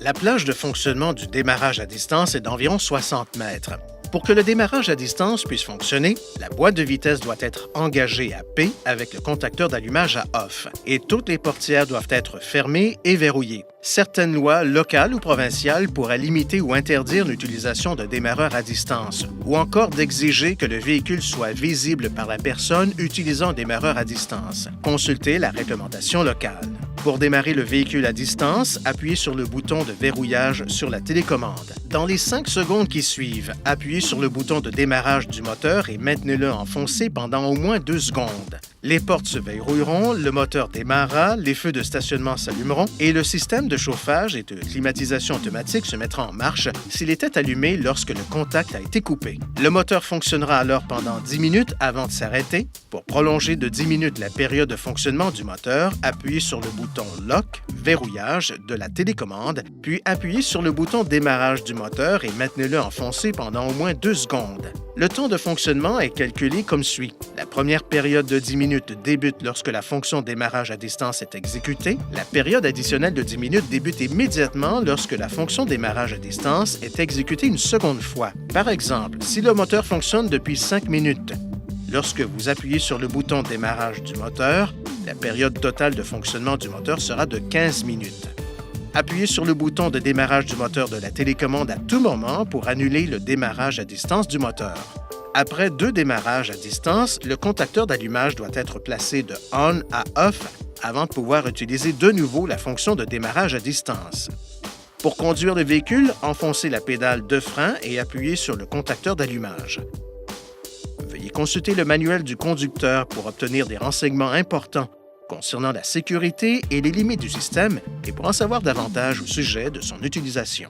La plage de fonctionnement du démarrage à distance est d'environ 60 mètres. Pour que le démarrage à distance puisse fonctionner, la boîte de vitesse doit être engagée à P avec le contacteur d'allumage à OFF et toutes les portières doivent être fermées et verrouillées. Certaines lois locales ou provinciales pourraient limiter ou interdire l'utilisation d'un démarreur à distance ou encore d'exiger que le véhicule soit visible par la personne utilisant un démarreur à distance. Consultez la réglementation locale. Pour démarrer le véhicule à distance, appuyez sur le bouton de verrouillage sur la télécommande. Dans les 5 secondes qui suivent, appuyez sur le bouton de démarrage du moteur et maintenez-le enfoncé pendant au moins 2 secondes. Les portes se verrouilleront, le moteur démarrera, les feux de stationnement s'allumeront et le système de chauffage et de climatisation automatique se mettra en marche s'il était allumé lorsque le contact a été coupé. Le moteur fonctionnera alors pendant 10 minutes avant de s'arrêter. Pour prolonger de 10 minutes la période de fonctionnement du moteur, appuyez sur le bouton Lock, verrouillage de la télécommande, puis appuyez sur le bouton démarrage du moteur et maintenez-le enfoncé pendant au moins 2 secondes. Le temps de fonctionnement est calculé comme suit. La première période de 10 minutes débute lorsque la fonction démarrage à distance est exécutée. La période additionnelle de 10 minutes débute immédiatement lorsque la fonction démarrage à distance est exécutée une seconde fois. Par exemple, si le moteur fonctionne depuis 5 minutes, lorsque vous appuyez sur le bouton démarrage du moteur, la période totale de fonctionnement du moteur sera de 15 minutes. Appuyez sur le bouton de démarrage du moteur de la télécommande à tout moment pour annuler le démarrage à distance du moteur. Après 2 démarrages à distance, le contacteur d'allumage doit être placé de On à Off avant de pouvoir utiliser de nouveau la fonction de démarrage à distance. Pour conduire le véhicule, enfoncez la pédale de frein et appuyez sur le contacteur d'allumage. Veuillez consulter le manuel du conducteur pour obtenir des renseignements importants concernant la sécurité et les limites du système et pour en savoir davantage au sujet de son utilisation.